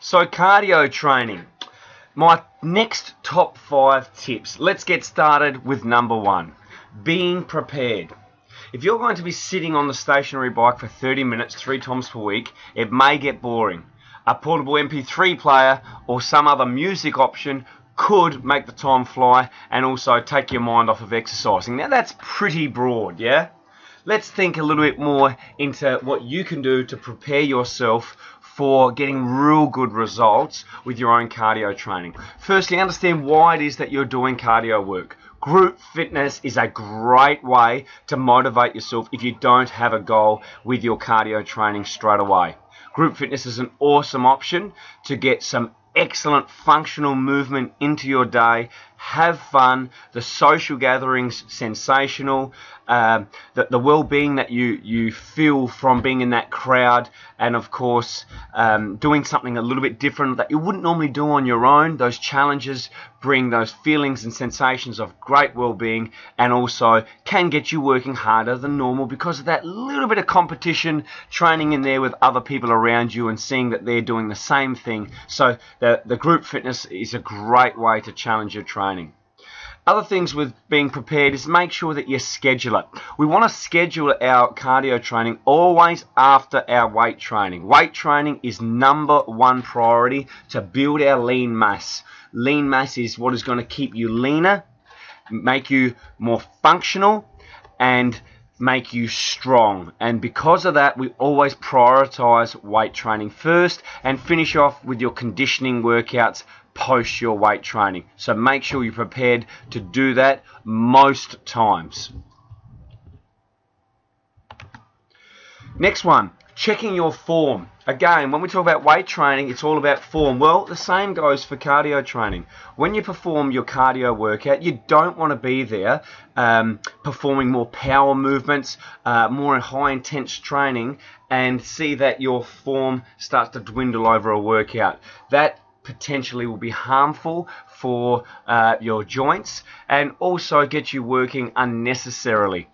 So cardio training. My next top 5 tips. Let's get started with number 1. Being prepared. If you're going to be sitting on the stationary bike for 30 minutes 3 times per week, it may get boring. A portable MP3 player or some other music option could make the time fly and also take your mind off of exercising. Now that's pretty broad, yeah? Let's think a little bit more into what you can do to prepare yourself for getting real good results with your own cardio training. Firstly, understand why it is that you're doing cardio work. Group fitness is a great way to motivate yourself if you don't have a goal with your cardio training straight away. Group fitness is an awesome option to get some excellent functional movement into your day. Have fun. The social gatherings, sensational. The well-being that you feel from being in that crowd, and of course doing something a little bit different that you wouldn't normally do on your own. Those challenges bring those feelings and sensations of great well-being, and also can get you working harder than normal because of that little bit of competition training in there with other people around you and seeing that they're doing the same thing. So the group fitness is a great way to challenge your training. Other things with being prepared is make sure that you schedule it. We want to schedule our cardio training always after our weight training. Weight training is number 1 priority to build our lean mass. Lean mass is what is going to keep you leaner, make you more functional, and make you strong. And because of that, we always prioritize weight training first and finish off with your conditioning workouts post your weight training. So make sure you're prepared to do that most times. Next one, checking your form. Again, when we talk about weight training, it's all about form. Well, the same goes for cardio training. When you perform your cardio workout, you don't want to be there performing more power movements, more high intense training, and see that your form starts to dwindle over a workout. That potentially will be harmful for your joints and also get you working unnecessarily.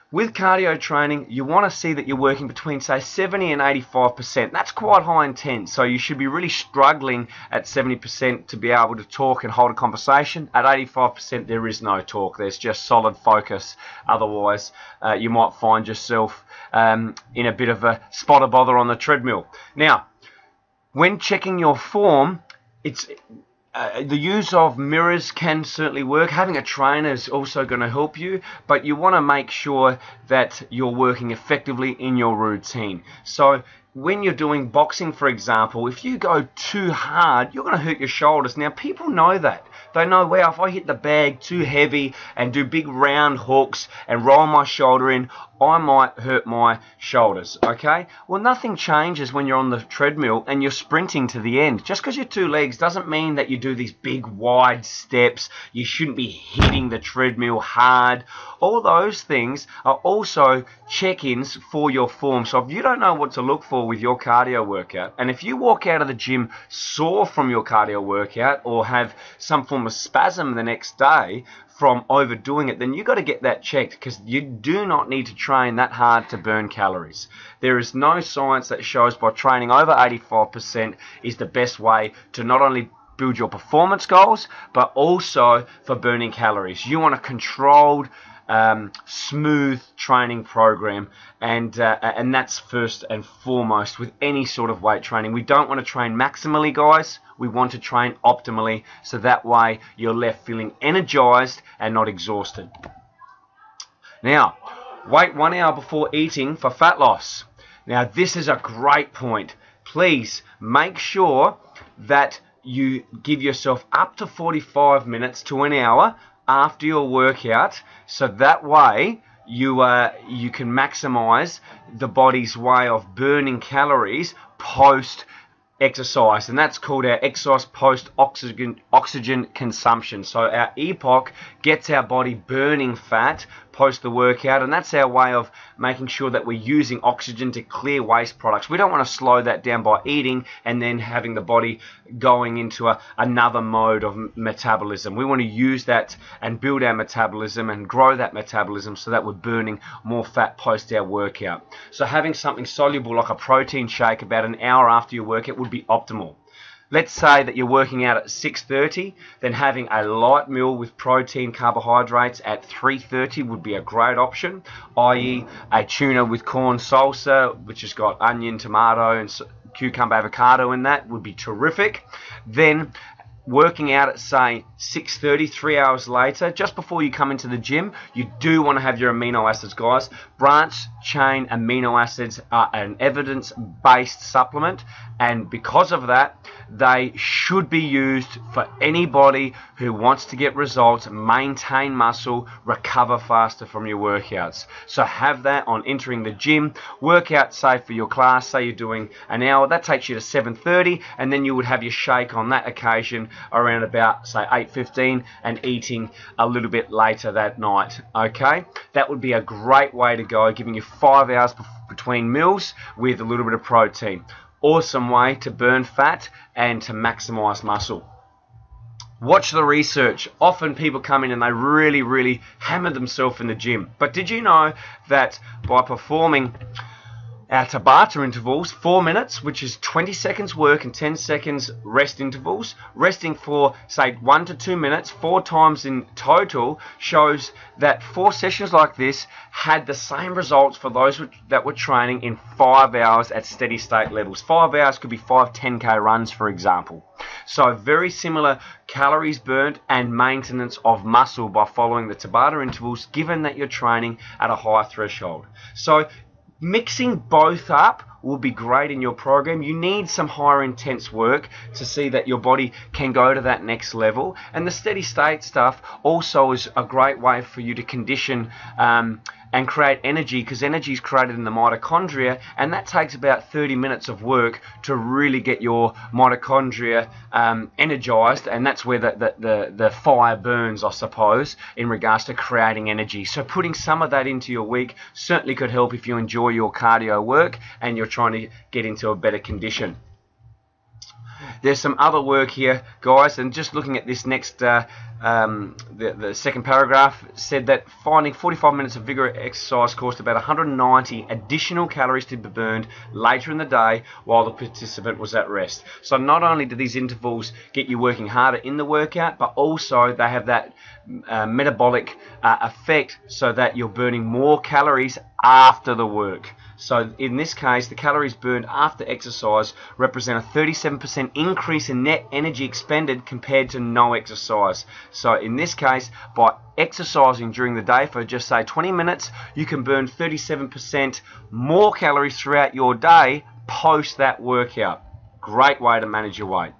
With cardio training, you want to see that you're working between, say, 70 and 85%. That's quite high intense, so you should be really struggling at 70% to be able to talk and hold a conversation. At 85%, there is no talk. There's just solid focus. Otherwise, you might find yourself in a bit of a spot of bother on the treadmill. Now, when checking your form, it's the use of mirrors can certainly work. Having a trainer is also going to help you, but you want to make sure that you're working effectively in your routine. So when you're doing boxing, for example, if you go too hard, you're going to hurt your shoulders. Now, people know that. They know, well, if I hit the bag too heavy and do big round hooks and roll my shoulder in, I might hurt my shoulders, okay? Well, nothing changes when you're on the treadmill and you're sprinting to the end. Just because you're 2 legs doesn't mean that you do these big, wide steps. You shouldn't be hitting the treadmill hard. All those things are also check-ins for your form. So if you don't know what to look for with your cardio workout, and if you walk out of the gym sore from your cardio workout or have some form of spasm the next day from overdoing it, then you've got to get that checked, because you do not need to train that hard to burn calories. There is no science that shows by training over 85% is the best way to not only build your performance goals, but also for burning calories. You want a controlled, smooth training program, and that's first and foremost with any sort of weight training. We don't want to train maximally, guys. We want to train optimally, so that way you're left feeling energized and not exhausted. Now, wait 1 hour before eating for fat loss. Now, this is a great point. Please make sure that you give yourself up to 45 minutes to an hour after your workout, so that way you can maximize the body's way of burning calories post exercise, and that's called our exercise post oxygen consumption. So our EPOC gets our body burning fat post the workout, and that's our way of making sure that we're using oxygen to clear waste products. We don't want to slow that down by eating and then having the body going into another mode of metabolism. We want to use that and build our metabolism and grow that metabolism so that we're burning more fat post our workout. So having something soluble like a protein shake about an hour after your workout would be optimal. Let's say that you're working out at 6:30, then having a light meal with protein carbohydrates at 3:30 would be a great option, i.e. a tuna with corn salsa, which has got onion, tomato, and cucumber avocado in that would be terrific. Then working out at, say, 6:30, 3 hours later, just before you come into the gym, you do want to have your amino acids, guys. Branched chain amino acids are an evidence-based supplement, and because of that, they should be used for anybody who wants to get results, maintain muscle, recover faster from your workouts. So have that on entering the gym. Workout, say, for your class, say you're doing an hour, that takes you to 7:30, and then you would have your shake on that occasion around about, say, 8:15, and eating a little bit later that night. Okay, that would be a great way to go, giving you 5 hours between meals with a little bit of protein. Awesome way to burn fat and to maximize muscle. Watch the research. Often people come in and they really hammer themselves in the gym. But did you know that by performing our Tabata intervals, 4 minutes, which is 20 seconds work and 10 seconds rest intervals, resting for, say, 1 to 2 minutes, 4 times in total, shows that 4 sessions like this had the same results for those that were training in 5 hours at steady state levels. 5 hours could be 5 10K runs, for example. So very similar calories burnt and maintenance of muscle by following the Tabata intervals, given that you're training at a high threshold. So mixing both up will be great in your program. You need some higher intense work to see that your body can go to that next level. And the steady state stuff also is a great way for you to condition and create energy, because energy is created in the mitochondria, and that takes about 30 minutes of work to really get your mitochondria energized, and that's where the fire burns, I suppose, in regards to creating energy. So putting some of that into your week certainly could help if you enjoy your cardio work and you're trying to get into a better condition. There's some other work here, guys, and just looking at this next, the second paragraph said that finding 45 minutes of vigorous exercise caused about 190 additional calories to be burned later in the day while the participant was at rest. So not only do these intervals get you working harder in the workout, but also they have that metabolic effect so that you're burning more calories after the work. So in this case, the calories burned after exercise represent a 37% increase in net energy expended compared to no exercise. So in this case, by exercising during the day for just, say, 20 minutes, you can burn 37% more calories throughout your day post that workout. Great way to manage your weight.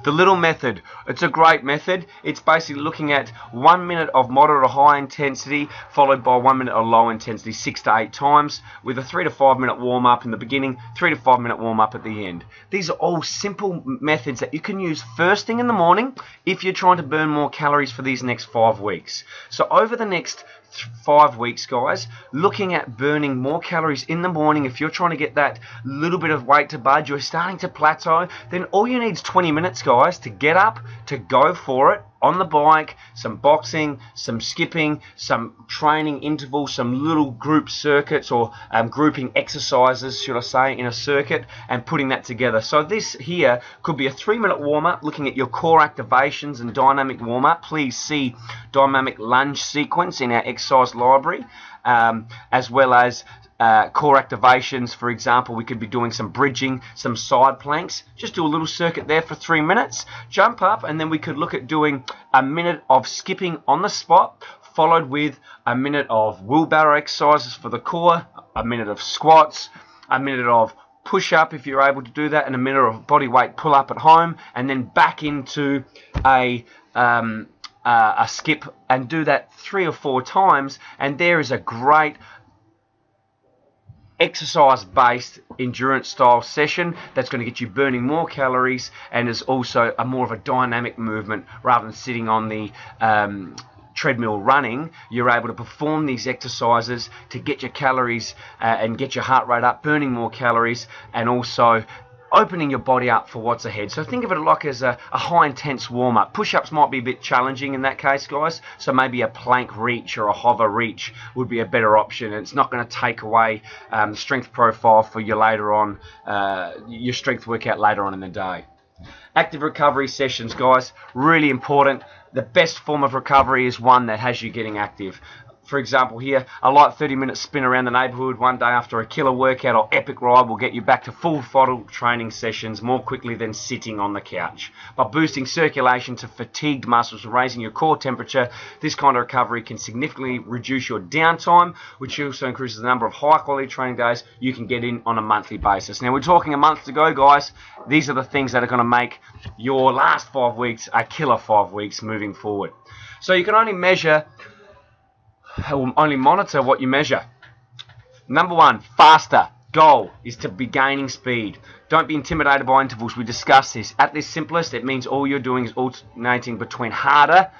The little method, it's a great method. It's basically looking at 1 minute of moderate or high intensity followed by 1 minute of low intensity 6 to 8 times with a 3 to 5 minute warm up in the beginning, 3 to 5 minute warm up at the end. These are all simple methods that you can use first thing in the morning if you're trying to burn more calories for these next 5 weeks. So over the next 5 weeks, guys, looking at burning more calories in the morning. If you're trying to get that little bit of weight to budge, you're starting to plateau, then all you need is 20 minutes, guys, to get up, to go for it on the bike, some boxing, some skipping, some training intervals, some little group circuits or grouping exercises, should I say, in a circuit, and putting that together. So this here could be a 3-minute warm-up, looking at your core activations and dynamic warm-up. Please see dynamic lunge sequence in our exercise library, as well as core activations. For example, we could be doing some bridging, some side planks. Just do a little circuit there for 3 minutes, jump up, and then we could look at doing a minute of skipping on the spot, followed with a minute of wheelbarrow exercises for the core, a minute of squats, a minute of push-up if you're able to do that, and a minute of body weight pull-up at home, and then back into a skip and do that 3 or 4 times. And there is a great exercise-based endurance style session that's going to get you burning more calories, and is also a more of a dynamic movement rather than sitting on the treadmill running. You're able to perform these exercises to get your calories and get your heart rate up, burning more calories, and also opening your body up for what's ahead. So think of it like as a high intense warm-up. Push-ups might be a bit challenging in that case, guys, so maybe a plank reach or a hover reach would be a better option. It's not going to take away the strength profile for you later on, your strength workout later on in the day. Active recovery sessions, guys, really important. The best form of recovery is one that has you getting active. For example here, a light 30-minute spin around the neighbourhood one day after a killer workout or epic ride will get you back to full throttle training sessions more quickly than sitting on the couch. By boosting circulation to fatigued muscles and raising your core temperature, this kind of recovery can significantly reduce your downtime, which also increases the number of high-quality training days you can get in on a monthly basis. Now, we're talking a month to go, guys. These are the things that are going to make your last 5 weeks a killer 5 weeks moving forward. So you can only monitor what you measure. Number one, faster. Goal is to be gaining speed. Don't be intimidated by intervals. We discussed this. At this simplest, it means all you're doing is alternating between harder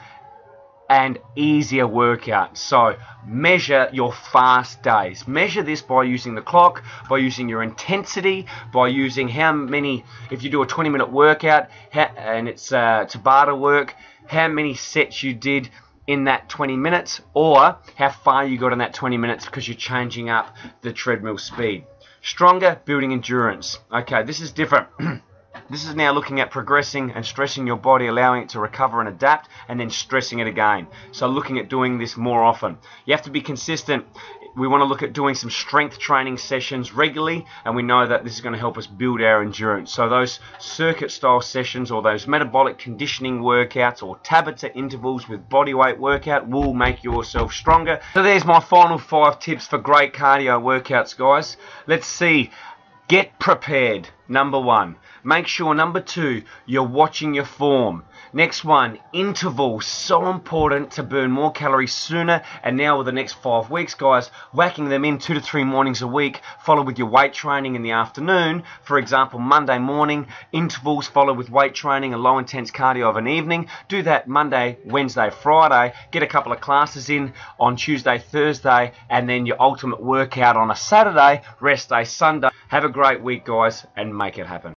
and easier workouts. So measure your fast days. Measure this by using the clock, by using your intensity, by using how many, if you do a 20-minute workout and it's Tabata work, how many sets you did in that 20 minutes, or how far you got in that 20 minutes because you're changing up the treadmill speed. Stronger, building endurance. Okay, this is different. This is now looking at progressing and stressing your body, allowing it to recover and adapt, and then stressing it again. So looking at doing this more often. You have to be consistent. We want to look at doing some strength training sessions regularly, and we know that this is going to help us build our endurance. So those circuit style sessions or those metabolic conditioning workouts or Tabata intervals with bodyweight workout will make yourself stronger. So there's my final 5 tips for great cardio workouts, guys. Let's see. Get prepared, number 1. Make sure, number 2, you're watching your form. Next one, intervals. So important to burn more calories sooner. And now with the next 5 weeks, guys, whacking them in 2 to 3 mornings a week, followed with your weight training in the afternoon. For example, Monday morning, intervals followed with weight training and low intense cardio of an evening. Do that Monday, Wednesday, Friday. Get a couple of classes in on Tuesday, Thursday, and then your ultimate workout on a Saturday, rest day, Sunday. Have a great week, guys, and make it happen.